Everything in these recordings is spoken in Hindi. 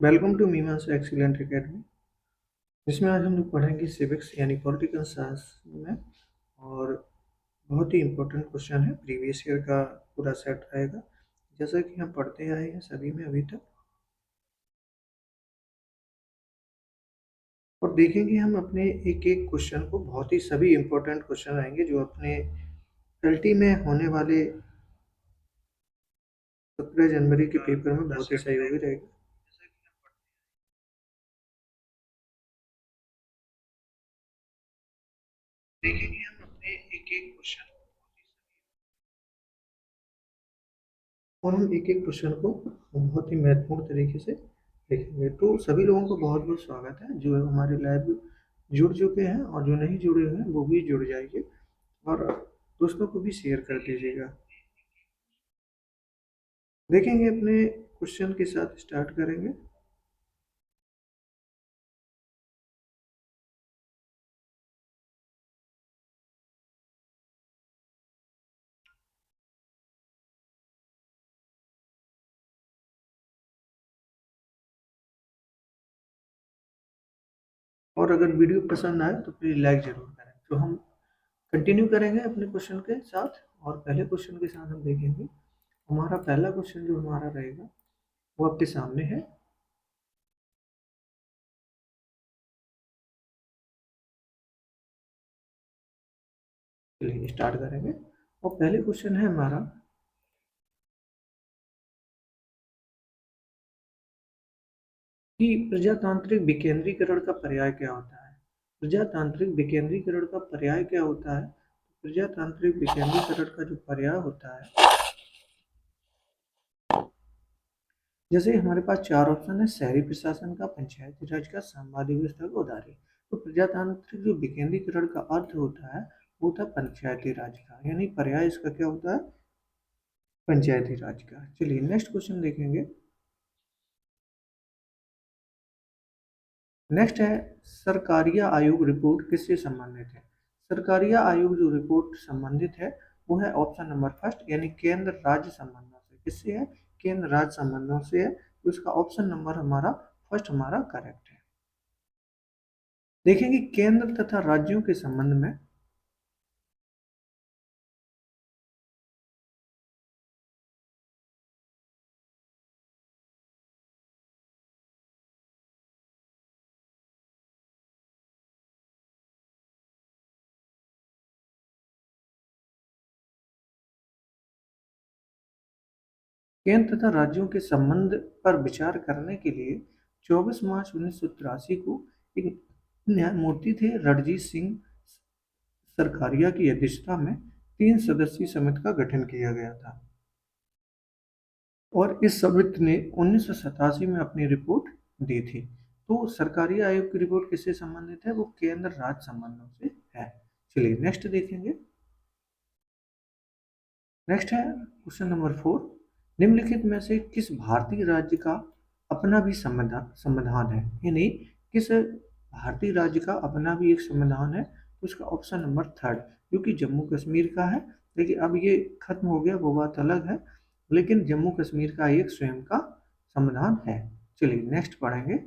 वेलकम टू मीमांसा एक्सीलेंट एकेडमी। जिसमें आज हम लोग पढ़ेंगे सिविक्स यानी पॉलिटिकल साइंस में। और बहुत ही इम्पोर्टेंट क्वेश्चन है, प्रीवियस ईयर का पूरा सेट रहेगा जैसा कि हम पढ़ते आए हैं सभी में अभी तक। और देखेंगे हम अपने एक एक क्वेश्चन को, बहुत ही सभी इम्पोर्टेंट क्वेश्चन आएंगे जो अपने एलटी में होने वाले 17 जनवरी के पेपर में बहुत ही सहयोगी रहेगा। देखेंगे हम अपने एक एक क्वेश्चन और हम एक एक क्वेश्चन को बहुत ही महत्वपूर्ण तरीके से देखेंगे। तो सभी लोगों को बहुत बहुत स्वागत है जो हमारे लाइव जुड़ चुके हैं, और जो नहीं जुड़े हुए हैं वो भी जुड़ जाइए और दोस्तों को भी शेयर कर दीजिएगा। देखेंगे अपने क्वेश्चन के साथ स्टार्ट करेंगे। और अगर वीडियो पसंद आए तो प्लीज लाइक जरूर करें। तो हम कंटिन्यू करेंगे अपने क्वेश्चन के साथ, और पहले क्वेश्चन के साथ हम देखेंगे। हमारा पहला क्वेश्चन जो हमारा रहेगा वो आपके सामने है। चलिए स्टार्ट करेंगे। और पहले क्वेश्चन है हमारा कि प्रजातांत्रिक विकेंद्रीकरण का पर्याय क्या होता है। प्रजातांत्रिक विकेंद्रीकरण का पर्याय क्या होता है? प्रजातांत्रिक विकेंद्रीकरण का जो पर्याय होता है, जैसे हमारे पास चार ऑप्शन है: शहरी प्रशासन का, पंचायती राज का, सामाजिक व्यवस्था का, उदारी। तो प्रजातांत्रिक जो विकेंद्रीकरण का अर्थ होता है वो था पंचायती राज का, यानी पर्याय इसका क्या होता है? पंचायती राज का। चलिए नेक्स्ट क्वेश्चन देखेंगे। नेक्स्ट है, सरकारिया आयोग रिपोर्ट किससे संबंधित है? सरकारिया आयोग जो रिपोर्ट संबंधित है वो है ऑप्शन नंबर फर्स्ट, यानी केंद्र राज्य संबंधों से। किससे है? केंद्र राज्य संबंधों से है। तो इसका ऑप्शन नंबर हमारा फर्स्ट हमारा करेक्ट है। देखेंगे केंद्र तथा राज्यों के संबंध में। केंद्र तथा राज्यों के संबंध पर विचार करने के लिए 24 मार्च 1983 को एक न्यायमूर्ति थे रणजीत सिंह सरकारिया की अध्यक्षता में 3 सदस्यीय समिति का गठन किया गया था। और इस समिति ने 1987 में अपनी रिपोर्ट दी थी। तो सरकारी आयोग की रिपोर्ट किससे संबंधित है? वो केंद्र राज्य संबंधों से है। चलिए नेक्स्ट देखेंगे। नेक्स्ट है क्वेश्चन नंबर 4। निम्नलिखित में से किस भारतीय राज्य का अपना भी संविधान संविधान है? यानी किस भारतीय राज्य का अपना भी एक संविधान है? तो उसका ऑप्शन नंबर थर्ड, जो कि जम्मू कश्मीर का है। लेकिन अब ये खत्म हो गया, वो बात अलग है, लेकिन जम्मू कश्मीर का एक स्वयं का संविधान है। चलिए नेक्स्ट पढ़ेंगे।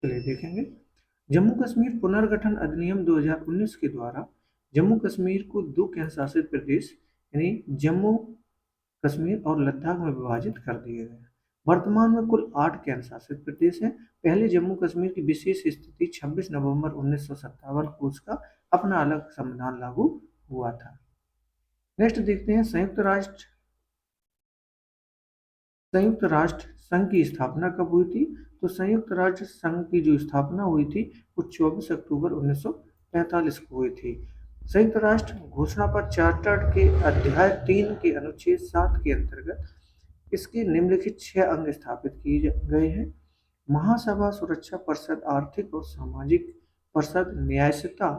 चलिए देखेंगे। जम्मू कश्मीर पुनर्गठन अधिनियम 2019 के द्वारा जम्मू कश्मीर को दो केंद्र शासित प्रदेश यानी जम्मू कश्मीर और लद्दाख में विभाजित कर दिए गए। वर्तमान में कुल 8 केंद्र शासित प्रदेश हैं। पहले जम्मू कश्मीर की विशेष स्थिति 26 नवंबर 1957 को उसका अपना अलग संविधान लागू हुआ था। नेक्स्ट देखते हैं, संयुक्त राष्ट्र संघ की स्थापना कब हुई थी? तो संयुक्त राष्ट्र संघ की जो स्थापना हुई थी वो 24 अक्टूबर 1945 को हुई थी। संयुक्त राष्ट्र घोषणा पर चार्टर्ड के अध्याय 3 के अनुच्छेद 7 के अंतर्गत इसके निम्नलिखित 6 अंग स्थापित किए गए हैं। महासभा, सुरक्षा परिषद, आर्थिक और सामाजिक परिषद, न्यायिकता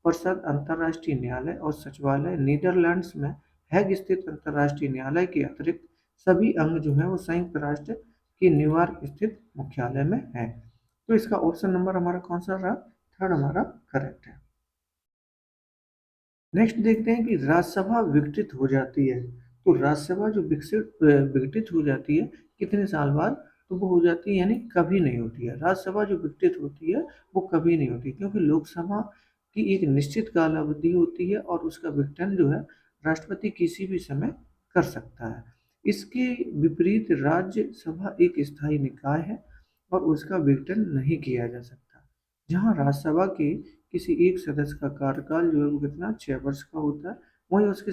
परिषद, अंतर्राष्ट्रीय न्यायालय और सचिवालय। नीदरलैंड्स में हैग स्थित अंतर्राष्ट्रीय न्यायालय के अतिरिक्त सभी अंग जो है वो संयुक्त राष्ट्र के न्यूयॉर्क स्थित मुख्यालय में है। तो इसका ऑप्शन नंबर हमारा कौन सा रहा? थर्ड हमारा करेक्ट है। नेक्स्ट देखते हैं कि राज्यसभा विघटित हो जाती है। तो राज्यसभा जो विघटित हो जाती है कितने साल बाद? तो वो हो जाती है यानी कभी नहीं होती है। राज्यसभा जो विघटित होती है वो कभी नहीं होती, क्योंकि लोकसभा की एक निश्चित काल अवधि होती है और उसका विघटन जो है राष्ट्रपति किसी भी समय कर सकता है। इसके विपरीत राज्यसभा एक स्थायी निकाय है और उसका विघटन नहीं किया जा सकता। जहाँ राज्यसभा के किसी एक सदस्य का कार्यकाल जो है वो कितना 6 वर्ष का होता है, वहीं उसके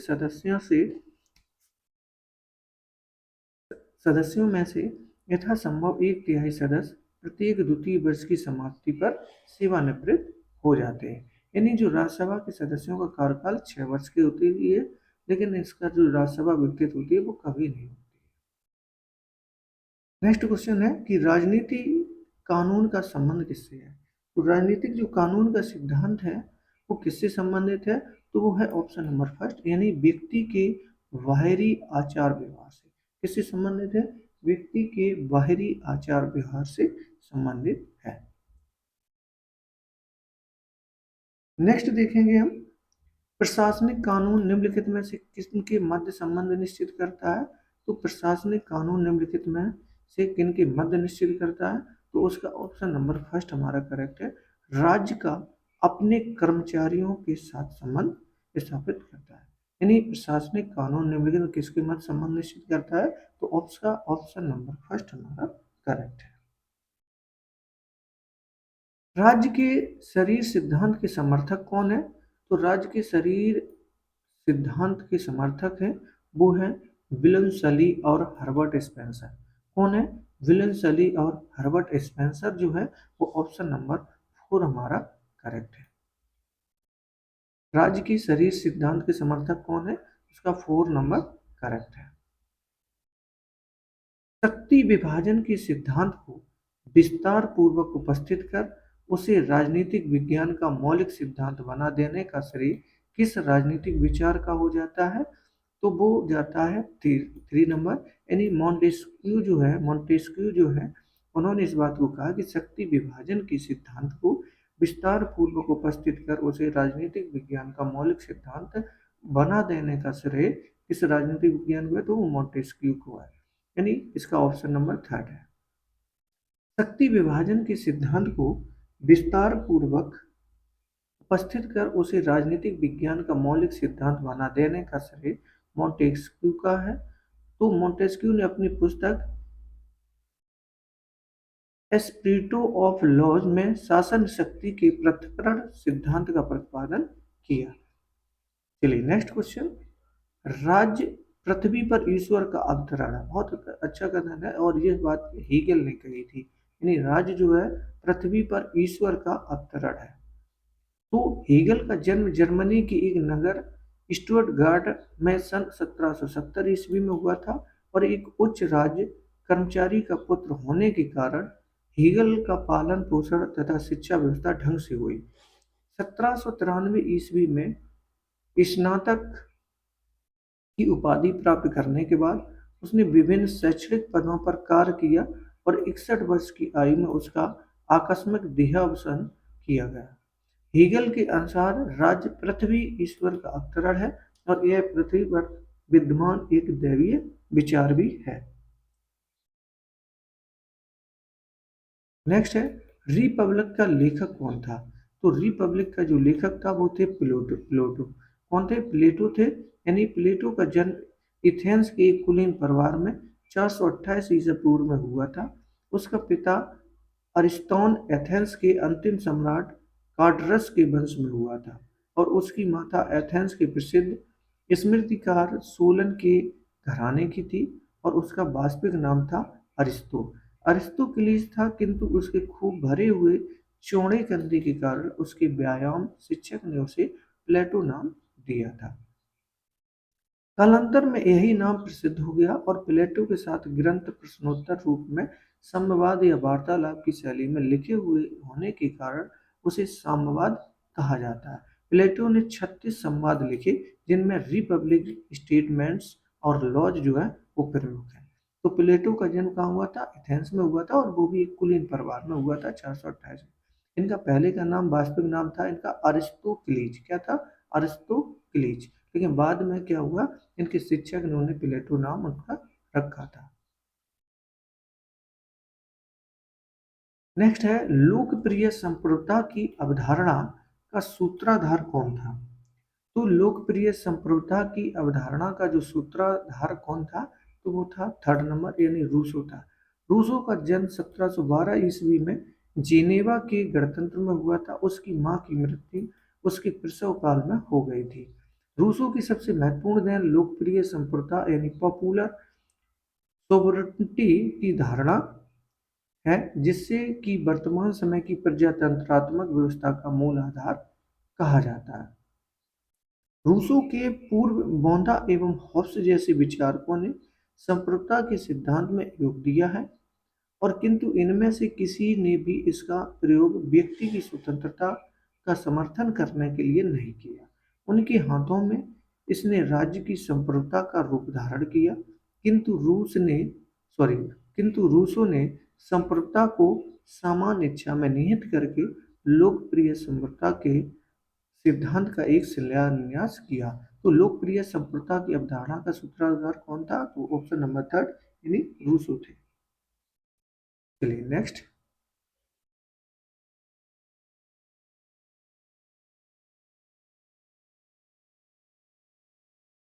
सदस्यों में से यथासंभव 1/3 सदस्य प्रत्येक द्वितीय वर्ष की समाप्ति पर सेवानिवृत्त हो जाते हैं। यानी जो राज्यसभा के सदस्यों का कार्यकाल 6 वर्ष के होती है, लेकिन इसका जो राज्यसभा विघटित होती है वो कभी नहीं होती। नेक्स्ट क्वेश्चन है कि राजनीति कानून का संबंध किससे है? तो राजनीतिक जो कानून का सिद्धांत है वो किससे संबंधित है? तो वो है ऑप्शन नंबर फर्स्ट, यानी व्यक्ति के बाहरी आचार व्यवहार से। किससे संबंधित है? व्यक्ति के बाहरी आचार व्यवहार से संबंधित है। नेक्स्ट देखेंगे हम, प्रशासनिक कानून निम्नलिखित में से किसके मध्य संबंध निश्चित करता है? तो प्रशासनिक कानून निम्नलिखित में से किनके मध्य निश्चित करता है? तो उसका ऑप्शन नंबर फर्स्ट हमारा करेक्ट है। राज्य का अपने कर्मचारियों के साथ संबंध स्थापित करता है। यानी प्रशासनिक कानून निम्नलिखित में किसके मध्य संबंध निश्चित करता है? तो ऑप्शन नंबर फर्स्ट हमारा करेक्ट है। राज्य के शरीर सिद्धांत के समर्थक कौन है? तो राज्य के शरीर सिद्धांत के समर्थक हैं वो है विलियम सली और हर्बर्ट स्पेंसर। कौन है? विलियम सली और हर्बर्ट स्पेंसर जो है वो ऑप्शन नंबर 4 हमारा करेक्ट है। राज्य की शरीर सिद्धांत के समर्थक कौन है? उसका 4 नंबर करेक्ट है। शक्ति विभाजन के सिद्धांत को विस्तार पूर्वक उपस्थित कर उसे राजनीतिक विज्ञान का मौलिक सिद्धांत बना देने का श्रेय किस राजनीतिक विचार का हो जाता है? तो वो जाता है 3 नंबर, यानी मॉन्टेस्क्यू जो है उन्होंने इस बात को कहा कि शक्ति विभाजन के सिद्धांत को विस्तार पूर्वक उपस्थित कर उसे राजनीतिक विज्ञान का मौलिक सिद्धांत बना देने का श्रेय किस राजनीतिक विज्ञान को है? तो वो मॉन्टेस्क्यू को है, यानी इसका ऑप्शन नंबर थर्ड है। शक्ति विभाजन के सिद्धांत को विस्तार पूर्वक उपस्थित कर उसे राजनीतिक विज्ञान का मौलिक सिद्धांत बना देने का श्रेय मॉन्टेस्क्यू का है। तो मॉन्टेस्क्यू ने अपनी पुस्तक एस्प्रिटो ऑफ लॉज में शासन शक्ति के पृथक्करण सिद्धांत का प्रतिपादन किया। चलिए नेक्स्ट क्वेश्चन, राज्य पृथ्वी पर ईश्वर का अवतरण है। बहुत अच्छा कथन है और ये बात हीगल ने कही थी, यानी राज्य जो है पृथ्वी पर ईश्वर का अवतरण है। तो हीगल का जन्म जर्मनी के एक नगर स्टुटगार्ट में सन 1770 ईस्वी में हुआ था और एक उच्च राज्य कर्मचारी का पुत्र होने के कारण हीगल का पालन पोषण तथा शिक्षा व्यवस्था ढंग से हुई। 1793 ईस्वी में स्नातक की उपाधि प्राप्त करने के बाद उसने विभिन्न शैक्षणिक पदों पर कार्य किया और 61 वर्ष की आयु में उसका आकस्मिक देहावसान किया गया। हीगल के अनुसार राज्य पृथ्वी ईश्वर का अवतरण है और यह पृथ्वी पर विद्यमान एक दैवीय विचार भी है। नेक्स्ट है, रिपब्लिक का लेखक कौन था? तो रिपब्लिक का जो लेखक था वो थे प्लेटो। कौन थे? प्लेटो थे, यानी प्लेटो का जन्म एथेंस के एक कुलीन परिवार में 428 ईसा पूर्व में हुआ था। उसका पिता अरिस्टोन एथेंस के अंतिम सम्राट कार्डरस के वंश में हुआ था और उसकी माता एथेंस के प्रसिद्ध स्मृतिकार सोलन के घराने की थी और उसका वास्तविक नाम था अरिस्तो। अरिस्तोक्लिस था, किंतु उसके खूब भरे हुए चौड़े कंधे के कारण उसके व्यायाम शिक्षक ने उसे प्लेटो नाम दिया था। कालांतर में यही नाम प्रसिद्ध हो गया और प्लेटो के साथ ग्रंथ प्रश्नोत्तर रूप में साम्यवाद या वार्तालाप की शैली में लिखे हुए होने के कारण उसे साम्यवाद कहा जाता है। प्लेटो ने 36 संवाद लिखे जिनमें रिपब्लिक, स्टेटमेंट्स और लॉज जो है वो प्रमुख है। तो प्लेटो का जन्म कहाँ हुआ था? एथेंस में हुआ था और वो भी एक कुलीन परिवार में हुआ था 428 में। इनका पहले का नाम, वास्तविक नाम था इनका अरिस्टोक्लीज। क्या था? अरिस्टोक्लीज। लेकिन बाद में क्या हुआ, इनके शिक्षक ने उन्हें प्लेटो नाम उनका रखा था। नेक्स्ट है, लोकप्रिय संप्रदाय की अवधारणा का सूत्रधार कौन था? तो लोकप्रिय संप्रदाय की अवधारणा का जो सूत्रधार कौन था? तो वो था थर्ड नंबर यानी रूसो था। रूसो का जन्म 1712 ईस्वी में जेनेवा के गणतंत्र में हुआ था। उसकी मां की मृत्यु उसके प्रसव काल में हो गई थी। रूसो की सबसे महत्वपूर्ण देन लोकप्रिय संप्रदाय यानी पॉपुलर सोवरेनिटी की धारणा है, जिससे कि वर्तमान समय की प्रजातंत्रात्मक व्यवस्था का मूल आधार कहा जाता है। रूसो के पूर्व बौंधा एवं हॉब्स जैसे विचारकों ने संप्रभुता के सिद्धांत में योग दिया है, और किंतु इनमें से किसी ने भी इसका प्रयोग व्यक्ति की स्वतंत्रता का समर्थन करने के लिए नहीं किया। उनके हाथों में इसने राज्य की संप्रभुता का रूप धारण किया, किंतु रूसो ने संप्रभुता को सामान्य इच्छा में निहित करके लोकप्रिय संप्रभुता के सिद्धांत का एक शिलान्यास किया। तो लोकप्रिय संप्रभुता की अवधारणा का सूत्रधार कौन था? तो ऑप्शन नंबर थर्ड यानी रूसो थे। चलिए नेक्स्ट।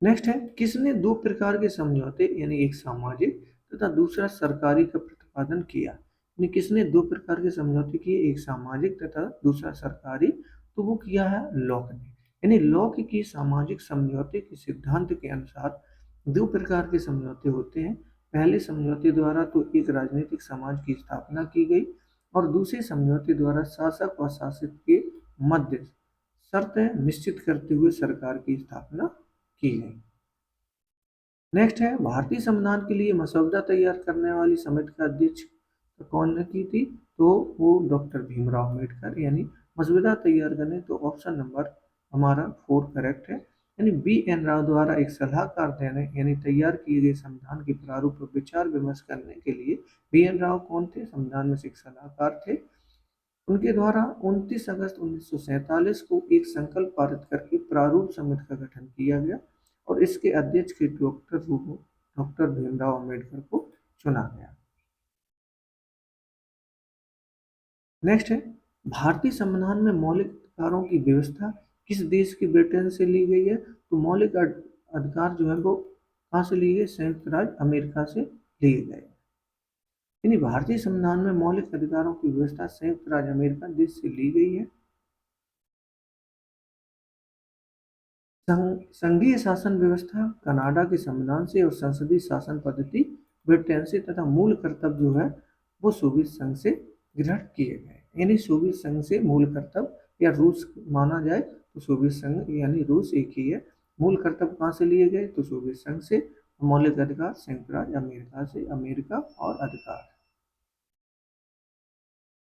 नेक्स्ट है, किसने दो प्रकार के समझौते यानी एक सामाजिक तथा दूसरा सरकारी का प्रतिपादन किया? यानी किसने दो प्रकार के समझौते किए, एक सामाजिक तथा दूसरा सरकारी? तो वो किया है लॉक ने। यानी लॉक की सामाजिक समझौते के सिद्धांत के अनुसार दो प्रकार के समझौते होते हैं। पहले समझौते द्वारा तो एक राजनीतिक समाज की स्थापना की गई और दूसरे समझौते द्वारा शासक व शासित के मध्य शर्तें निश्चित करते हुए सरकार की स्थापना की गई। नेक्स्ट है, भारतीय संविधान के लिए मसौदा तैयार करने वाली समिति का अध्यक्ष कौन ने की थी? तो वो डॉक्टर भीमराव अम्बेडकर। यानी मसौदा तैयार करने, तो ऑप्शन नंबर हमारा 4 करेक्ट है। यानी बी एन राव द्वारा एक सलाहकार देने यानी तैयार किए गए संविधान के प्रारूप पर विचार विमर्श करने के लिए बी एन राव कौन थे? संविधान में से एक सलाहकार थे। उनके द्वारा 29 अगस्त 1947 को एक संकल्प पारित करके प्रारूप समिति का गठन किया गया और इसके अध्यक्ष के डॉक्टर भीमराव अम्बेडकर को चुना गया। नेक्स्ट है, भारतीय संविधान में मौलिक अधिकारों की व्यवस्था किस देश के ब्रिटेन से ली गई है? तो मौलिक अधिकार जो है वो कहाँ से लिए गए? संयुक्त राज्य अमेरिका से लिए गए। यानी भारतीय संविधान में मौलिक अधिकारों की व्यवस्था संयुक्त राज्य अमेरिका देश से ली गई है। संघीय शासन व्यवस्था कनाडा के संविधान से और संसदीय शासन पद्धति ब्रिटेन से, तथा मूल कर्तव्य जो है वो सोवियत संघ से ग्रहण किए गए। यानी सोवियत संघ से मूल कर्तव्य या रूस माना जाए तो सोवियत संघ यानी रूस एक ही है। मूल कर्तव्य कहाँ से लिए गए? तो सोवियत संघ से। मौलिक अधिकार संयुक्त राज्य अमेरिका से, अमेरिका और अधिकार।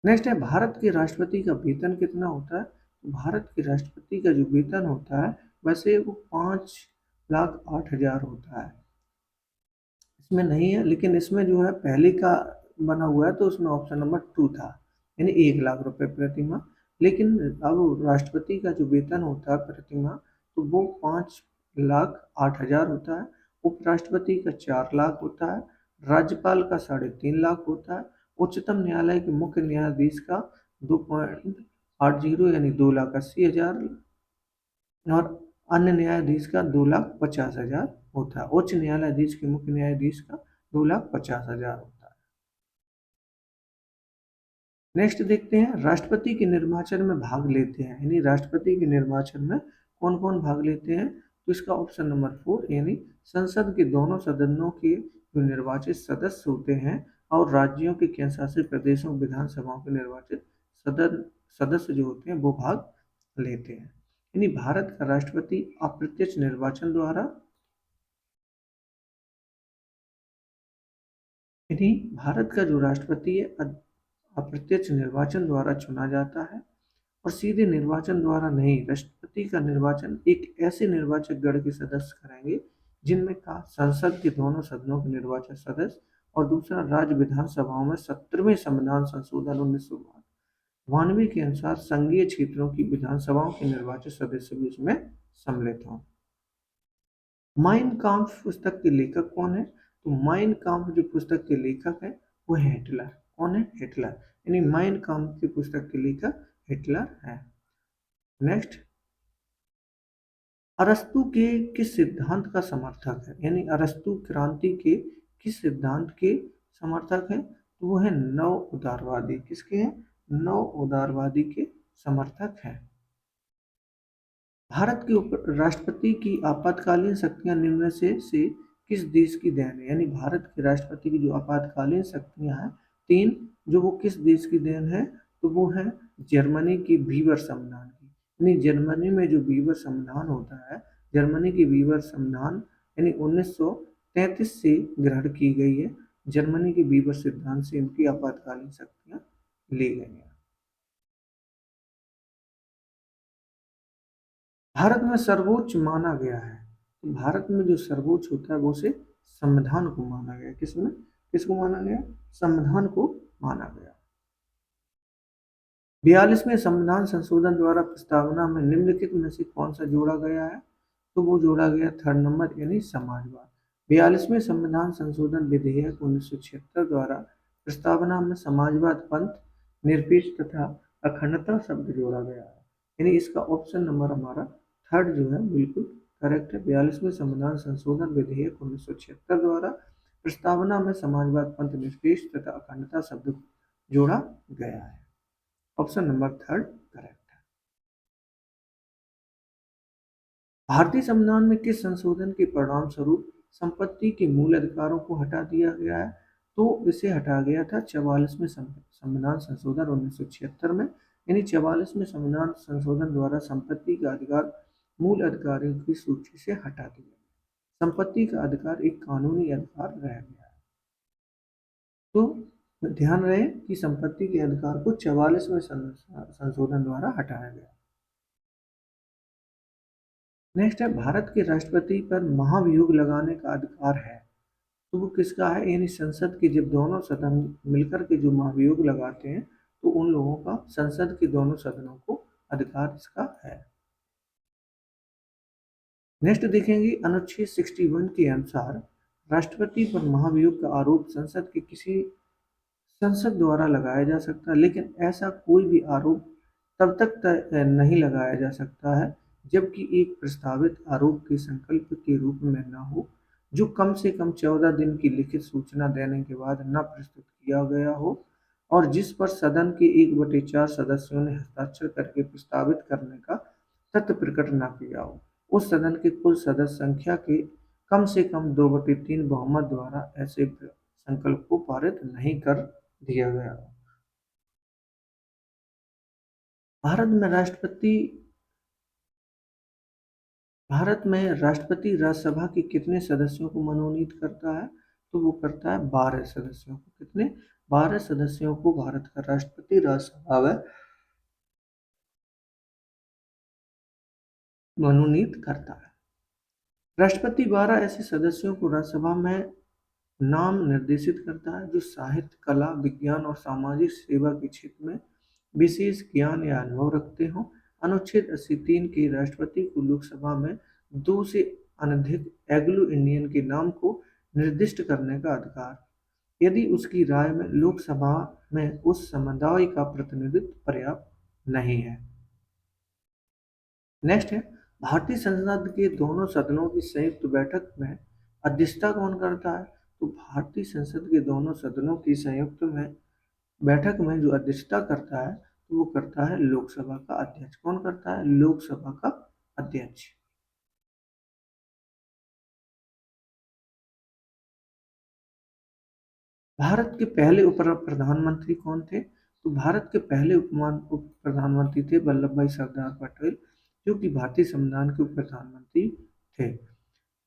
नेक्स्ट है, भारत के राष्ट्रपति का वेतन कितना होता है? तो भारत के राष्ट्रपति का जो वेतन होता है वैसे वो 5,08,000 होता है। इसमें नहीं है, लेकिन इसमें जो है पहले का बना हुआ है तो उसमें ऑप्शन नंबर 2 था, यानी 1,00,000 रुपए प्रति माह। लेकिन अब राष्ट्रपति का जो वेतन होता है प्रति माह तो वो 5,08,000 होता है। उपराष्ट्रपति का 4 लाख होता है। राज्यपाल का 3.5 लाख होता है। उच्चतम न्यायालय के मुख्य न्यायाधीश का 2.80 यानी 2,80,000 और अन्य न्यायाधीश का 2,50,000 होता है। उच्च न्यायाधीश के मुख्य न्यायाधीश का 2,50,000 होता है। नेक्स्ट देखते हैं, राष्ट्रपति के निर्वाचन में भाग लेते हैं, यानी राष्ट्रपति के निर्वाचन में कौन कौन भाग लेते हैं? तो इसका ऑप्शन नंबर 4 यानी संसद के दोनों सदनों के जो निर्वाचित सदस्य होते हैं और राज्यों के केंद्र शासित प्रदेशों विधानसभाओं के निर्वाचित सदन सदस्य जो होते हैं वो भाग लेते हैं। यानी भारत का राष्ट्रपति अप्रत्यक्ष निर्वाचन द्वारा यानी भारत का जो राष्ट्रपति है अप्रत्यक्ष निर्वाचन द्वारा चुना जाता है और सीधे निर्वाचन द्वारा नहीं। राष्ट्रपति का निर्वाचन एक ऐसे निर्वाचक गण के सदस्य करेंगे जिनमें का संसद के दोनों सदनों के निर्वाचक सदस्य और दूसरा राज्य विधानसभाओं में 17वें संविधान संशोधन 1992 के अनुसार संघीय क्षेत्रों की विधानसभाओं के निर्वाचित सदस्य भी इसमें सम्मिलित हों। माइन काम्फ पुस्तक के लेखक कौन है? तो माइन काम्फ जो पुस्तक के लेखक है वो है हिटलर। कौन है? हिटलर। यानी माइन काम्फ की पुस्तक के लेखक हिटलर है। नेक्स्ट, अरस्तु के किस सिद्धांत का समर्थक है? यानी अरस्तु क्रांति के किस सिद्धांत के समर्थक है? तो वो है नव उदारवादी। किसके हैं? नव उदारवादी के समर्थक हैं। भारत के राष्ट्रपति की आपातकालीन शक्तियां निम्न से किस देश की देन है? यानी भारत के राष्ट्रपति की जो आपातकालीन शक्तियां हैं तीन, जो वो किस देश की देन है? तो वो है जर्मनी की वीवर संविधान की। यानी जर्मनी में जो वीवर संविधान होता है, जर्मनी की वीवर संविधान यानी 1933 से ग्रहण की गई है। जर्मनी के वीवर सिद्धांत से इनकी आपातकालीन शक्तियां ली गई हैं। भारत में सर्वोच्च माना गया है। तो भारत में जो सर्वोच्च होता है वो से संविधान को माना गया। किसमें? किसको माना गया? संविधान को माना गया। 42वें संविधान संशोधन द्वारा प्रस्तावना में निम्नलिखित में से कौन सा जोड़ा गया है? तो वो जोड़ा गया थर्ड नंबर यानी समाजवाद। 42वें संविधान संशोधन विधेयक 1976 द्वारा प्रस्तावना में समाजवाद, पंथ, निरपेक्ष तथा अखंडता शब्द जोड़ा गया है। यानी इसका ऑप्शन नंबर हमारा थर्ड जो है बिल्कुल करेक्ट है। 42वें संविधान संशोधन विधेयक 1976 द्वारा प्रस्तावना में समाजवाद, पंथ, निरपेक्ष तथा अखंडता शब्द जोड़ा गया है। ऑप्शन नंबर थर्ड करेक्ट है। भारतीय संविधान में किस संशोधन के परिणाम स्वरूप संपत्ति के मूल अधिकारों को हटा दिया गया है? तो इसे हटा गया था 44वें संविधान संशोधन 1976 में। यानी 44वें संविधान संशोधन द्वारा संपत्ति का अधिकार मूल अधिकारियों की सूची से हटा दिया। संपत्ति का अधिकार एक कानूनी अधिकार रह गया है। तो ध्यान रहे कि संपत्ति के अधिकार को 44वें संशोधन द्वारा हटाया गया। नेक्स्ट है, भारत के राष्ट्रपति पर महाभियोग लगाने का अधिकार है। तो वो किसका है? यानी संसद के जब दोनों सदन मिलकर के जो महाभियोग लगाते हैं तो उन लोगों का संसद के दोनों सदनों को अधिकार इसका है। नेक्स्ट देखेंगे, अनुच्छेद 61 के अनुसार राष्ट्रपति पर महाभियोग का आरोप संसद के किसी संसद द्वारा लगाया जा सकता है, लेकिन ऐसा कोई भी आरोप तब तक नहीं लगाया जा सकता है जबकि एक प्रस्तावित आरोप के संकल्प के रूप में न हो, जो कम से कम 14 दिन की लिखित सूचना देने के बाद न प्रस्तुत किया गया हो और जिस पर सदन के 1/4 सदस्यों ने हस्ताक्षर करके प्रस्तावित करने का तथ्य प्रकट न किया हो। उस सदन के कुल सदस्य संख्या के कम से कम 2/3 बहुमत द्वारा ऐसे संकल्प को पारित नहीं कर दिया गया। भारत में राष्ट्रपति राज्यसभा के कितने सदस्यों को मनोनीत करता है? तो वो करता है 12 सदस्यों को। कितने? 12 सदस्यों को भारत का राष्ट्रपति राज्यसभा में मनोनीत करता है। राष्ट्रपति 12 ऐसे सदस्यों को राज्यसभा में नाम निर्देशित करता है जो साहित्य, कला, विज्ञान और सामाजिक सेवा के क्षेत्र में विशेष ज्ञान या अनुभव रखते हों। अनुच्छेद 83 के राष्ट्रपति को लोकसभा में 2 से अनधिक एंग्लो इंडियन के नाम को निर्दिष्ट करने का अधिकार, यदि उसकी राय में लोकसभा में उस समुदाय का प्रतिनिधित्व पर्याप्त नहीं है। नेक्स्ट है, भारतीय संसद के दोनों सदनों की संयुक्त बैठक में अध्यक्षता कौन करता है? तो भारतीय संसद के दोनों सदनों की संयुक्त में बैठक में जो अध्यक्षता करता है तो वो करता है लोकसभा का अध्यक्ष। कौन करता है? लोकसभा का अध्यक्ष। भारत के पहले उप प्रधानमंत्री कौन थे? तो भारत के पहले उप प्रधानमंत्री थे वल्लभ भाई सरदार पटेल। जो कि भारतीय संविधान के उप प्रधानमंत्री थे।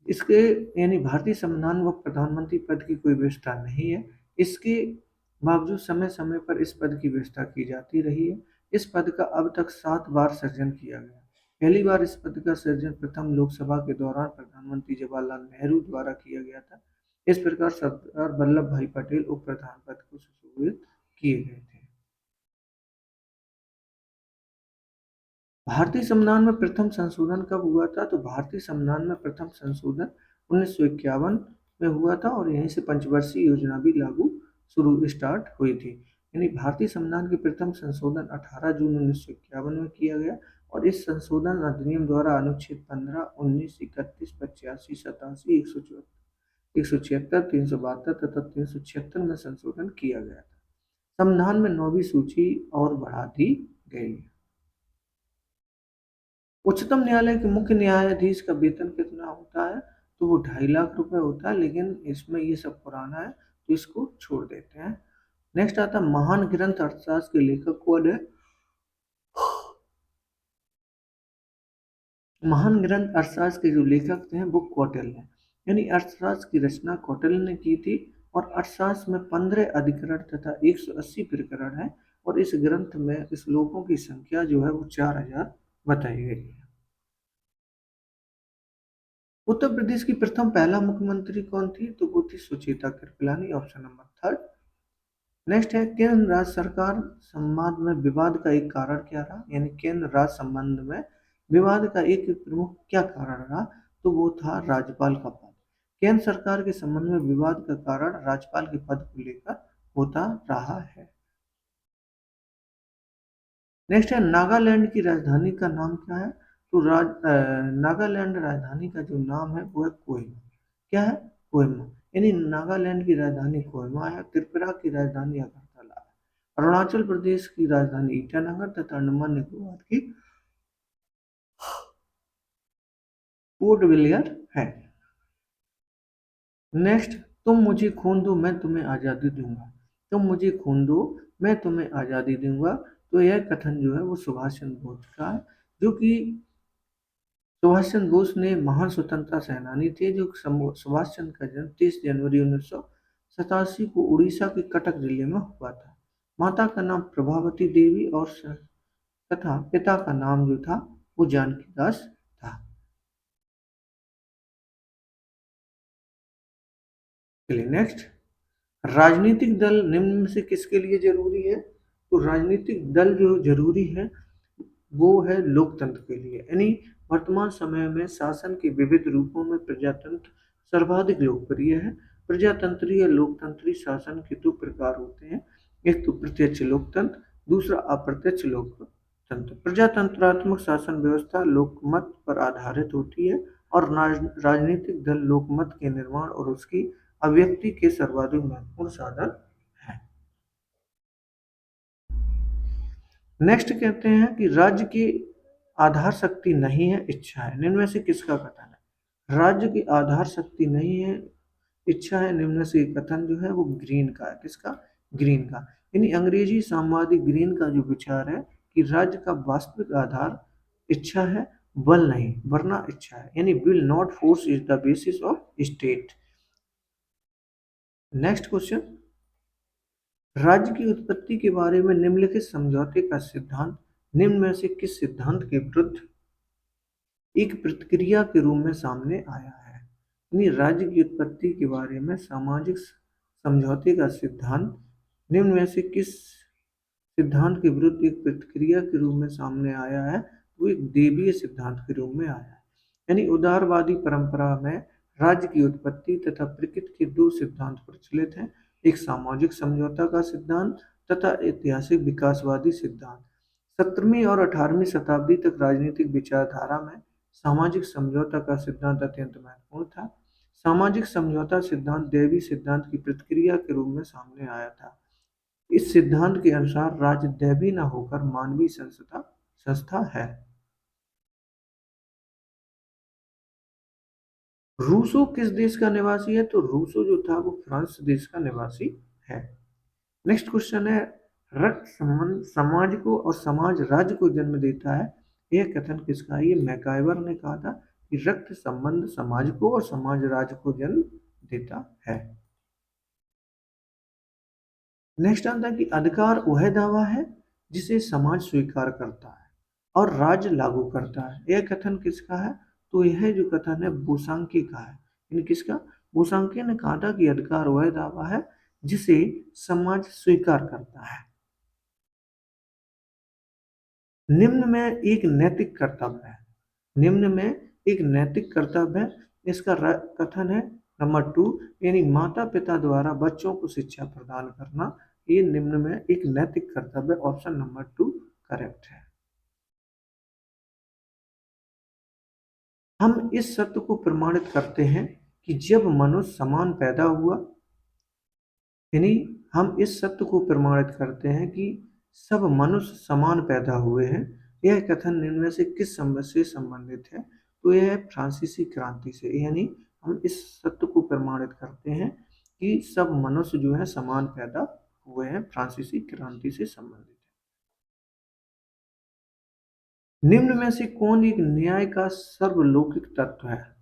इसके यानी भारतीय संविधान व प्रधानमंत्री पद की कोई व्यवस्था नहीं है। इसके बावजूद समय समय पर इस पद की व्यवस्था की जाती रही है। इस पद का अब तक 7 बार सृजन किया गया। पहली बार इस पद का सृजन प्रथम लोकसभा के दौरान प्रधानमंत्री जवाहरलाल नेहरू द्वारा किया गया था। इस प्रकार सरदार वल्लभ भाई पटेल उप प्रधान पद को सुशोभित किए गए थे। भारतीय संविधान में प्रथम संशोधन कब हुआ था? तो भारतीय संविधान में प्रथम संशोधन 1951 में हुआ था और यहीं से पंचवर्षीय योजना भी लागू शुरू स्टार्ट हुई थी। यानी भारतीय संविधान के प्रथम संशोधन 18 जून 1951 में किया गया और इस संशोधन अधिनियम द्वारा अनुच्छेद 15, 19, 31, 85, 87, 176, 372 तथा 376 में संशोधन किया गया था। संविधान में 9वीं सूची और बढ़ा दी गई। उच्चतम न्यायालय के मुख्य न्यायाधीश का वेतन कितना होता है? तो वो 2.5 लाख रुपए होता है, लेकिन इसमें ये सब पुराना है तो इसको छोड़ देते हैं। नेक्स्ट आता है महान ग्रंथ अर्थशास्त्र के लेखक कौन है? महान ग्रंथ अर्थशास्त्र के जो लेखक थे वो कौटिल्य हैं। यानी अर्थशास्त्र की रचना कौटिल्य ने की थी और अर्थशास्त्र में 15 अधिकरण तथा 180 प्रकरण है और इस ग्रंथ में श्लोकों की संख्या जो है वो 4000 बताई गई है। उत्तर प्रदेश की प्रथम पहला मुख्यमंत्री कौन थी? तो वो थी Sucheta Kripalani, option number 3। Next है केंद्र राज्य सरकार संवाद में विवाद का एक कारण क्या रहा? यानी केंद्र राज्य संबंध में विवाद का एक प्रमुख क्या कारण रहा? तो वो था राज्यपाल का पद। केंद्र सरकार के संबंध में विवाद का कारण राज्यपाल के पद को लेकर होता रहा है। नेक्स्ट है नागालैंड की राजधानी का नाम क्या है? तो नागालैंड राजधानी का जो नाम है वो है कोहिमा। क्या है? कोहिमा। यानी नागालैंड की राजधानी कोहिमा है। त्रिपुरा की राजधानी अगरतला है। अरुणाचल प्रदेश की राजधानी ईटानगर तथा अंडमान निकोबार की पोर्ट ब्लेयर है। नेक्स्ट, तुम मुझे खून दो मैं तुम्हें आज़ादी दूंगा। तुम मुझे खून दो मैं तुम्हें आज़ादी दूंगा। तो यह कथन जो है वो सुभाष चंद्र बोस का है, जो कि सुभाष चंद्र बोस ने महान स्वतंत्रता सेनानी थे। जो सुभाष चंद्र का जन्म 30 जनवरी 1987 को उड़ीसा के कटक जिले में हुआ था। माता का नाम प्रभावती देवी और तथा पिता का नाम जो था वो जानकी दास था। चलिए नेक्स्ट, राजनीतिक दल निम्न में से किसके लिए जरूरी है? तो राजनीतिक दल जो जरूरी है वो है लोकतंत्र के लिए। यानी वर्तमान समय में शासन के विविध रूपों में प्रजातंत्र सर्वाधिक लोकप्रिय है। प्रजातंत्रीय लोकतंत्री शासन के 2 प्रकार होते हैं। एक तो प्रत्यक्ष लोकतंत्र, दूसरा अप्रत्यक्ष लोकतंत्र। प्रजातंत्रात्मक शासन व्यवस्था लोकमत पर आधारित होती है और राजनीतिक दल लोकमत के निर्माण और उसकी अभिव्यक्ति के सर्वाधिक महत्वपूर्ण साधन है। नेक्स्ट कहते हैं कि राज्य की आधार शक्ति नहीं है, इच्छा है। निम्न में से किसका कथन है? राज्य की आधार शक्ति नहीं है, इच्छा है। निम्न में से कथन जो है वो ग्रीन का है। किसका? ग्रीन का। यानी अंग्रेजी साम्यवादी ग्रीन का जो विचार है कि राज्य का वास्तविक आधार इच्छा है, बल नहीं, वरना इच्छा है। यानी will not force is the basis of state. Next question, राज्य की उत्पत्ति के बारे में निम्नलिखित समझौते का सिद्धांत निम्न में से किस सिद्धांत के विरुद्ध एक प्रतिक्रिया के रूप में सामने आया है? यानी राज्य की उत्पत्ति के बारे में सामाजिक समझौते का सिद्धांत निम्न में से किस सिद्धांत के विरुद्ध एक प्रतिक्रिया के रूप में सामने आया है? वो एक देवीय सिद्धांत के रूप में आया है। यानी उदारवादी परंपरा में राज्य की उत्पत्ति तथा प्रकृति के 2 सिद्धांत प्रचलित हैं, एक सामाजिक समझौता का सिद्धांत तथा ऐतिहासिक विकासवादी सिद्धांत। 17वीं और 18वीं शताब्दी तक राजनीतिक विचारधारा में सामाजिक समझौता का सिद्धांत अत्यंत महत्वपूर्ण था। सामाजिक समझौता सिद्धांत दैवी सिद्धांत की प्रतिक्रिया के रूप में सामने आया था। इस सिद्धांत के अनुसार राज्य दैवी न होकर मानवीय संस्था है। रूसो किस देश का निवासी है? तो रूसो जो था वो फ्रांस देश का निवासी है। नेक्स्ट क्वेश्चन है, रक्त संबंध समाज को और समाज राज्य को जन्म देता है। यह कथन किसका है? ये मैकाइवर ने कहा था कि रक्त संबंध समाज को और समाज राज्य को जन्म देता है। नेक्स्ट आता है कि अधिकार वह दावा है जिसे समाज स्वीकार करता है और राज्य लागू करता है। यह कथन किसका है? तो यह जो कथन है बोसांकी का है। इन किसका? बोसांकी ने कहा था कि अधिकार वह दावा है जिसे समाज स्वीकार करता है। निम्न में एक नैतिक कर्तव्य है। निम्न में एक नैतिक कर्तव्य है। इसका कथन है नंबर 2, यानी माता पिता द्वारा बच्चों को शिक्षा प्रदान करना। ये निम्न में एक नैतिक कर्तव्य, ऑप्शन नंबर 2 करेक्ट है। हम इस सत्य को प्रमाणित करते हैं कि जब मनुष्य समान पैदा हुआ, यानी हम इस सत्य को प्रमाणित करते हैं कि सब मनुष्य समान पैदा हुए हैं। यह कथन निम्न में से किस संबंध से संबंधित है? तो यह है फ्रांसीसी क्रांति से। यानी हम इस सत्य को प्रमाणित करते हैं कि सब मनुष्य जो है समान पैदा हुए हैं, फ्रांसीसी क्रांति से संबंधित है। निम्न में से कौन एक न्याय का सर्वलौकिक तत्व है?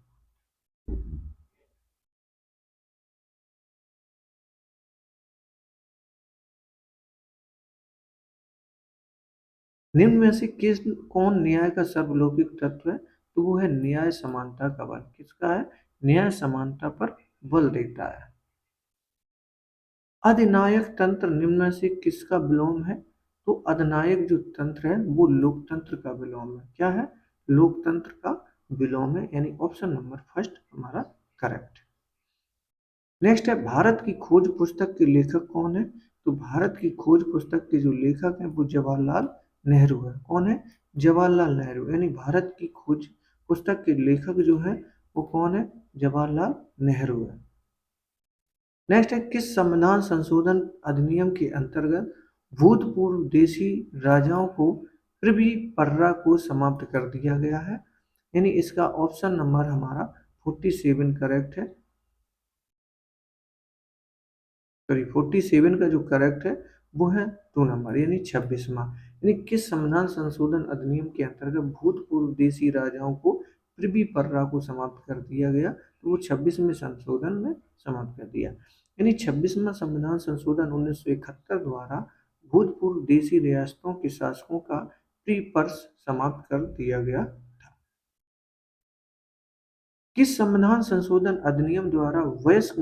निम्न में से किस कौन न्याय का सर्वलौकिक तत्व है? तो वो है न्याय समानता का बल। किसका है? न्याय समानता पर बल देता है। अधिनायक तंत्र निम्न में से किसका विलोम है? तो अधिनायक जो तंत्र है वो लोकतंत्र का विलोम है। क्या है? लोकतंत्र का विलोम है, यानी ऑप्शन नंबर फर्स्ट हमारा करेक्ट। नेक्स्ट है भारत की खोज पुस्तक के लेखक कौन है? तो भारत की खोज पुस्तक के जो लेखक हैं वो जवाहरलाल नेहरू है। कौन है? जवाहरलाल नेहरू। यानी भारत की खोज पुस्तक के लेखक जो है वो कौन है? जवाहरलाल नेहरू है। नेक्स्ट है किस संविधान संशोधन अधिनियम के अंतर्गत भूतपूर्व देशी राजाओं को प्रिवी पर्रा को समाप्त कर दिया गया है? यानी इसका ऑप्शन नंबर हमारा 47 करेक्ट है। सॉरी, 47 का जो करेक्ट है वो है 2 नंबर, यानी 26वां। यानी किस संविधान संशोधन अधिनियम के अंतर्गत भूतपूर्व देशी राजाओं को प्रिवी पर्रा को समाप्त कर दिया गया? तो वो 26वें संशोधन में समाप्त कर दिया। यानी 26वां संविधान संशोधन 1971 द्वारा भूतपूर्व देशी रियासतों के शासकों का प्रीपर्स समाप्त कर दिया गया। किस संविधान संशोधन अधिनियम द्वारा वयस्क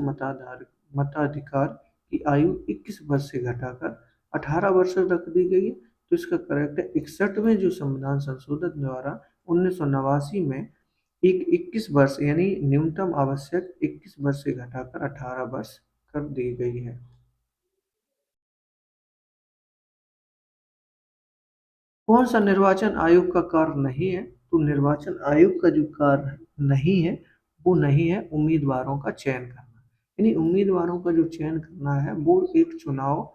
मताधिकार की आयु 21 वर्ष से घटाकर 18 वर्ष रख दी गई है? तो इसका करेक्ट है 61वें जो संविधान संशोधन द्वारा 1989 में एक 21 वर्ष यानी न्यूनतम आवश्यक 21 वर्ष से घटाकर 18 वर्ष कर दी गई है। कौन सा निर्वाचन आयोग का कार्य नहीं है? तो निर्वाचन आयोग का जो कार्य नहीं है वो नहीं है उम्मीदवारों का चयन करना। यानी उम्मीदवारों का जो चयन करना है वो एक चुनाव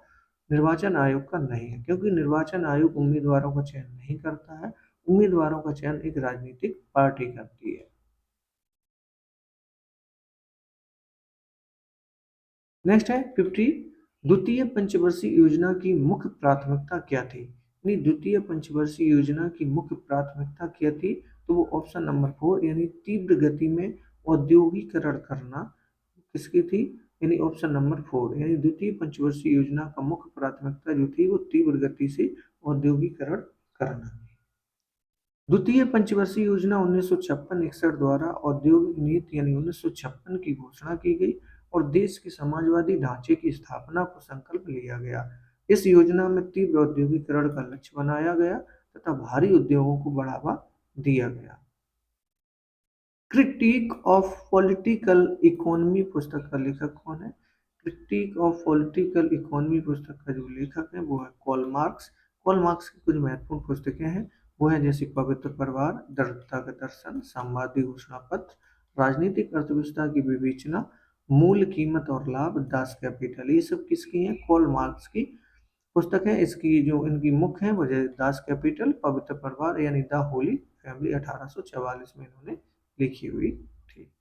निर्वाचन आयोग का नहीं है, क्योंकि निर्वाचन आयोग उम्मीदवारों का चयन नहीं करता है। उम्मीदवारों का चयन एक राजनीतिक पार्टी करती है। नेक्स्ट है 50, द्वितीय पंचवर्षीय योजना की मुख्य प्राथमिकता क्या थी? यानी द्वितीय पंचवर्षीय योजना की मुख्य प्राथमिकता क्या थी? तो वो ऑप्शन नंबर 4, यानी तीव्र गति में औद्योगिकरण करना किसकी थी? यानी ऑप्शन नंबर 4, यानी द्वितीय पंचवर्षीय योजना का मुख्य प्राथमिकता जो थी वो तीव्र गति से औद्योगिकरण करना। द्वितीय पंचवर्षीय योजना 1956-61 द्वारा औद्योगिक नीति यानी 1956 की घोषणा की गई और देश के समाजवादी ढांचे की स्थापना को संकल्प लिया गया। इस योजना में तीव्र औद्योगिकरण का लक्ष्य बनाया गया तथा भारी उद्योगों को बढ़ावा दिया गया। क्रिटिक ऑफ पॉलिटिकल इकोनॉमी पुस्तक का लेखक कौन है? क्रिटिक ऑफ पॉलिटिकल इकोनॉमी पुस्तक का जो लेखक है वो है कार्ल मार्क्स। कार्ल मार्क्स की कुछ महत्वपूर्ण पुस्तकें हैं, वो है जैसे पवित्र परिवार, दृढ़ता का दर्शन, साम्यवादी घोषणा पत्र, राजनीतिक अर्थव्यवस्था की विवेचना, मूल कीमत और लाभ, दास कैपिटल। ये सब किसकी हैं? कार्ल मार्क्स की पुस्तक है। इसकी जो इनकी मुख्य है वो दास कैपिटल, पवित्र परिवार यानी द होली फैमिली 1844 में इन्होंने लिखी हुई थी।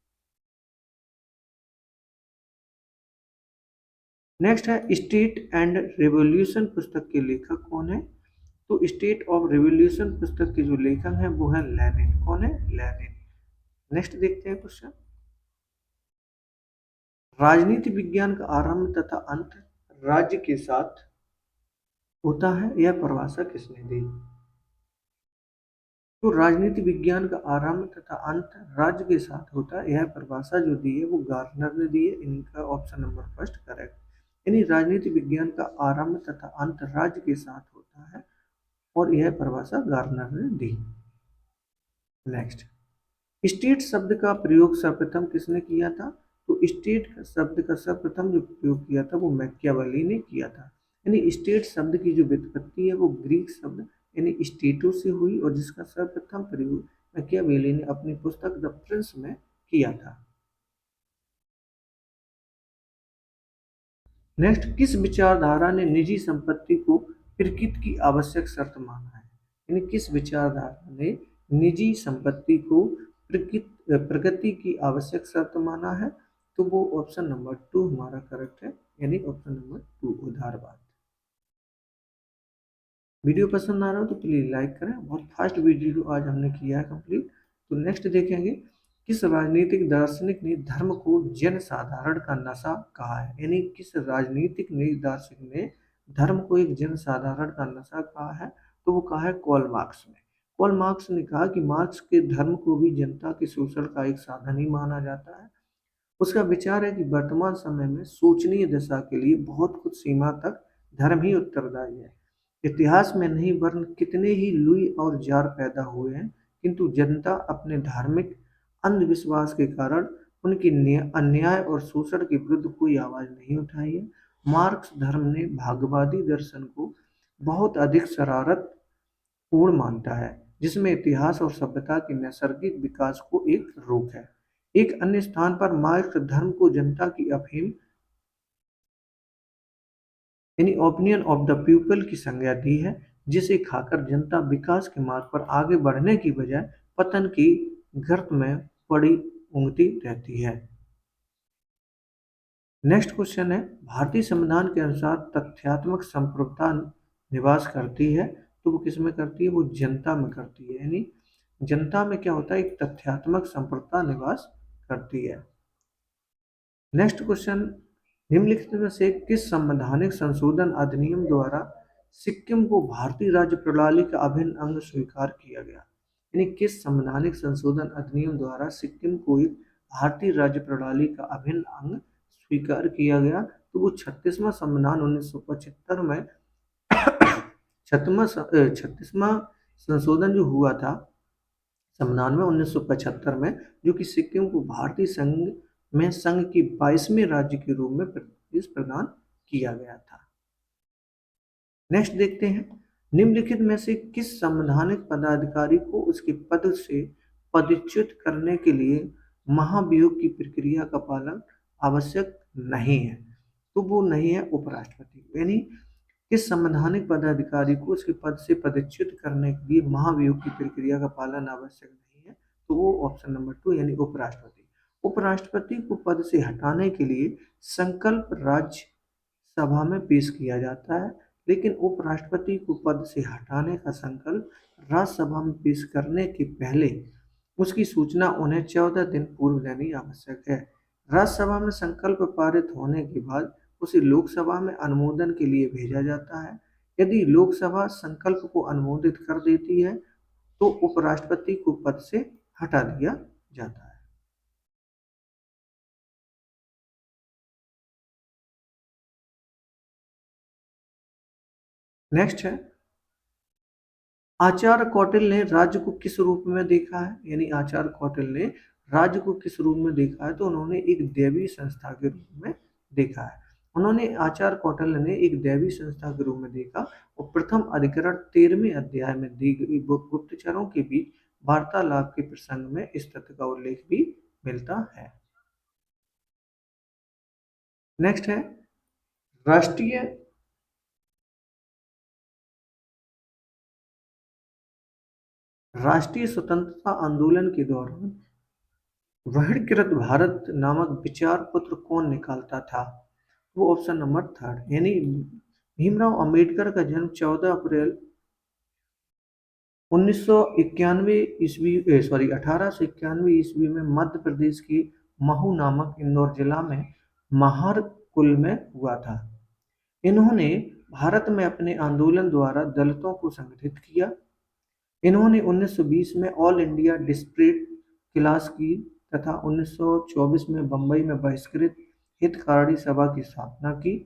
नेक्स्ट है स्टेट एंड रेवोल्यूशन पुस्तक के लेखक कौन है? तो स्टेट ऑफ रिवॉल्यूशन पुस्तक के जो लेखक हैं वो है लेनिन। कौन है? लेनिन। नेक्स्ट देखते हैं क्वेश्चन। राजनीति विज्ञान का आरंभ तथा अंत राज्य के साथ होता है, यह परिभाषा किसने दी? तो राजनीति विज्ञान का आरंभ तथा अंत राज्य के साथ होता है, यह परिभाषा जो दी है वो गार्नर ने दी है। इनका ऑप्शन नंबर फर्स्ट करेक्ट। यानी राजनीति विज्ञान का आरंभ तथा अंत राज्य के साथ होता है और यह परिभाषा गार्नर ने दी। नेक्स्ट, स्टेट शब्द का प्रयोग सर्वप्रथम किसने किया था? तो स्टेट शब्द का सर्वप्रथम जो प्रयोग किया था वो मैकियावेली ने किया था। यानी स्टेट शब्द की जो व्युत्पत्ति है वो ग्रीक शब्द यानी स्टेटो से हुई और जिसका सर्वप्रथम प्रयोग मैकियावेली ने अपनी पुस्तक द प्रिंस में किया था। नेक्स्ट, किस विचारधारा ने निजी संपत्ति को प्रकृति की आवश्यक शर्त माना है? यानी किस विचारधारा ने निजी संपत्ति को प्रकृति की आवश्यक शर्त माना है? तो वो ऑप्शन नंबर 2 हमारा करेक्ट है, यानी ऑप्शन नंबर 2 उदारवाद। वीडियो पसंद आ रहा हो तो प्लीज लाइक करें। बहुत फास्ट वीडियो आज हमने किया है कंप्लीट। तो नेक्स्ट देखेंगे, किस राजनीतिक दार्शनिक ने धर्म को जन साधारण का नशा कहा है? यानी किस राजनीतिक दार्शनिक ने धर्म को एक जन साधारण का नशा कहा है? तो वो कहा है कॉल मार्क्स ने। कॉल मार्क्स ने कहा कि मार्क्स के धर्म को भी जनता के शोषण का एक साधन ही माना जाता है। उसका विचार है कि वर्तमान समय में शोचनीय दशा के लिए बहुत कुछ सीमा तक धर्म ही उत्तरदायी है। इतिहास में नहीं वरन कितने ही लुई और जार पैदा हुए हैं, किंतु जनता अपने धार्मिक अंधविश्वास के कारण उनकी अन्याय और शोषण के विरुद्ध कोई आवाज नहीं उठाई है। मार्क्स धर्म ने भागवादी दर्शन को बहुत अधिक शरारत पूर्ण मानता है, जिसमें इतिहास और सभ्यता के नैसर्गिक विकास को एक रोक है। एक अन्य स्थान पर मार्क्स धर्म को जनता की अफीम यानी ओपिनियन ऑफ द पीपल की संज्ञा दी है, जिसे खाकर जनता विकास के मार्ग पर आगे बढ़ने की बजाय पतन की गर्त में पड़ी ऊँगती रहती है। नेक्स्ट क्वेश्चन है, भारतीय संविधान के अनुसार तथ्यात्मक संप्रभुता निवास करती है, तो वो किस में करती है? वो जनता में करती है। यानी जनता में क्या होता है? एक तथ्यात्मक संप्रभुता निवास करती है। नेक्स्ट क्वेश्चन, निम्नलिखित में से किस संवैधानिक संशोधन अधिनियम द्वारा सिक्किम को भारतीय राज्य प्रणाली का अभिन्न अंग स्वीकार किया गया? यानी किस संवैधानिक संशोधन अधिनियम द्वारा सिक्किम को एक भारतीय राज्य प्रणाली का अभिन्न अंग स्वीकार किया गया? तो वो 36वां संविधान 1975 में 36वां संशोधन जो हुआ था संविधान में 1975 में, जो कि सिक्किम को भारतीय संघ में संघ की 22वें राज्य के रूप में प्रतिष्ठा प्रदान किया गया था। नेक्स्ट देखते हैं, निम्नलिखित में से किस संवैधानिक पदाधिकारी को उसके पद से पदच्युत करने के लिए महाभियोग की प्रक्रिया का पालन आवश्यक नहीं है? तो वो नहीं है उपराष्ट्रपति। यानी किस संवैधानिक पदाधिकारी को उसके पद से पदच्युत करने के लिए महाभियोग की प्रक्रिया का पालन आवश्यक नहीं है? तो वो ऑप्शन नंबर 2 यानी उपराष्ट्रपति। उपराष्ट्रपति को पद से हटाने के लिए संकल्प राज्य सभा में पेश किया जाता है, लेकिन उपराष्ट्रपति को पद से हटाने का संकल्प राज्यसभा में पेश करने के पहले उसकी सूचना उन्हें 14 दिन पूर्व देनी आवश्यक है। राज्यसभा में संकल्प पारित होने के बाद उसे लोकसभा में अनुमोदन के लिए भेजा जाता है। यदि लोकसभा संकल्प को अनुमोदित कर देती है तो उपराष्ट्रपति को पद से हटा दिया जाता है। नेक्स्ट है, आचार्य कौटिल्य ने राज्य को किस रूप में देखा है? यानी आचार्य कौटिल्य ने राज्य को किस रूप में देखा है? तो उन्होंने एक दैवीय संस्था के रूप में देखा है। उन्होंने आचार्य कौटिल्य ने एक दैवीय संस्था के रूप में देखा और प्रथम अधिकरण 13वें अध्याय में दी गई गुप्तचरों के बीच वार्तालाप के प्रसंग में इस तथ्य का उल्लेख भी मिलता है। नेक्स्ट है, राष्ट्रीय राष्ट्रीय स्वतंत्रता आंदोलन के दौरान वर्गीकृत भारत नामक विचार पत्र कौन निकालता था? वो ऑप्शन नंबर 3 यानी भीमराव अंबेडकर का जन्म 14 अप्रैल 1991 ईस्वी सॉरी 1891 ईस्वी में मध्य प्रदेश की महू नामक इंदौर जिला में महार कुल में हुआ था। इन्होंने भारत में अपने आंदोलन द्वारा दलितों को संगठित किया। इन्होंने 1920 में ऑल इंडिया डिस्ट्रिक्ट क्लास की तथा 1924 में बंबई में बहिष्कृत हितकारिणी सभा की स्थापना की।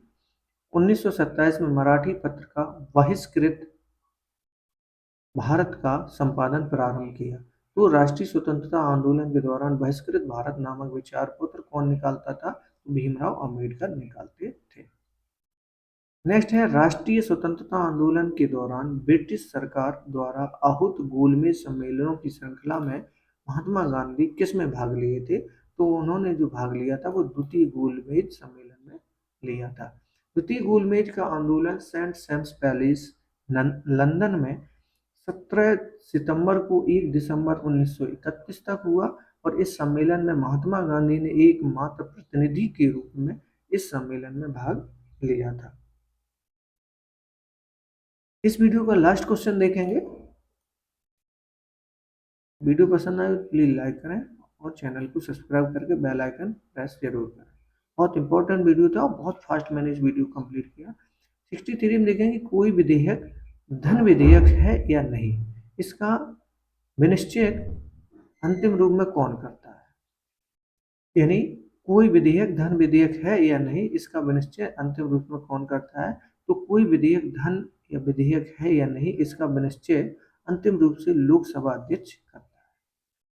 1927 में मराठी पत्र का बहिष्कृत भारत का संपादन प्रारंभ किया। तो राष्ट्रीय स्वतंत्रता आंदोलन के दौरान बहिष्कृत भारत नामक विचार पत्र कौन निकालता था? तो भीमराव अंबेडकर निकालते थे। नेक्स्ट है, राष्ट्रीय स्वतंत्रता आंदोलन के दौरान ब्रिटिश सरकार द्वारा आहूत गोलमेज सम्मेलनों की श्रृंखला में महात्मा गांधी किस में भाग लिए थे? तो उन्होंने जो भाग लिया था वो द्वितीय गोलमेज सम्मेलन में लिया था। द्वितीय गोलमेज का आंदोलन सेंट सेम्स पैलेस लंदन में 17 सितंबर को 1 दिसंबर 1931 तक हुआ और इस सम्मेलन में महात्मा गांधी ने एकमात्र प्रतिनिधि के रूप में इस सम्मेलन में भाग लिया था। इस वीडियो का लास्ट क्वेश्चन देखेंगे। वीडियो पसंद आए तो प्लीज लाइक करें और चैनल को सब्सक्राइब करके बेल आइकन प्रेस जरूर करें। बहुत इंपॉर्टेंट वीडियो था और बहुत फास्ट मैंने इस वीडियो कंप्लीट किया। 63 में देखेंगे कोई विधेयक धन विधेयक है या नहीं, इसका विनिश्चय अंतिम रूप में कौन करता है? यानी कोई विधेयक धन विधेयक है या नहीं, इसका विनिश्चय अंतिम रूप में कौन करता है? तो कोई विधेयक धन या विधेयक है या नहीं, इसका विनिश्चय अंतिम रूप से लोकसभा अध्यक्ष करता है।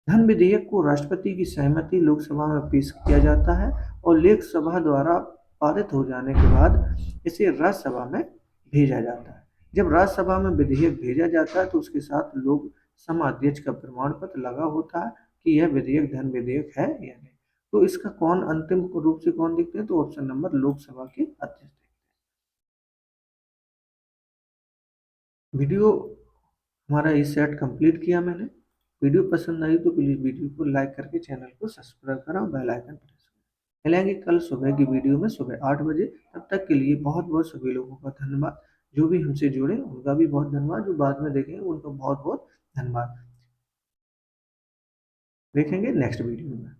धन विधेयक को राष्ट्रपति की सहमति लोकसभा में पेश किया जाता है और लोकसभा द्वारा पारित हो जाने के बाद इसे राज्यसभा में भेजा जाता है। जब राज्यसभा में विधेयक भेजा जाता है तो उसके साथ लोकसभा अध्यक्ष का प्रमाण पत्र लगा होता है कि यह विधेयक धन विधेयक है या नहीं। तो इसका कौन अंतिम रूप से कौन देखते हैं? तो ऑप्शन नंबर लोकसभा के अध्यक्ष देखते हैं। वीडियो हमारा इस सेट कंप्लीट किया मैंने। वीडियो पसंद आई तो प्लीज वीडियो को लाइक करके चैनल को सब्सक्राइब करें और बेल आइकन प्रेस करें। मिलेंगे कल सुबह की वीडियो में सुबह 8 बजे। तब तक के लिए बहुत बहुत सभी लोगों का धन्यवाद। जो भी हमसे जुड़े उनका भी बहुत धन्यवाद, जो बाद में देखेंगे उनका बहुत बहुत धन्यवाद। देखेंगे नेक्स्ट वीडियो में।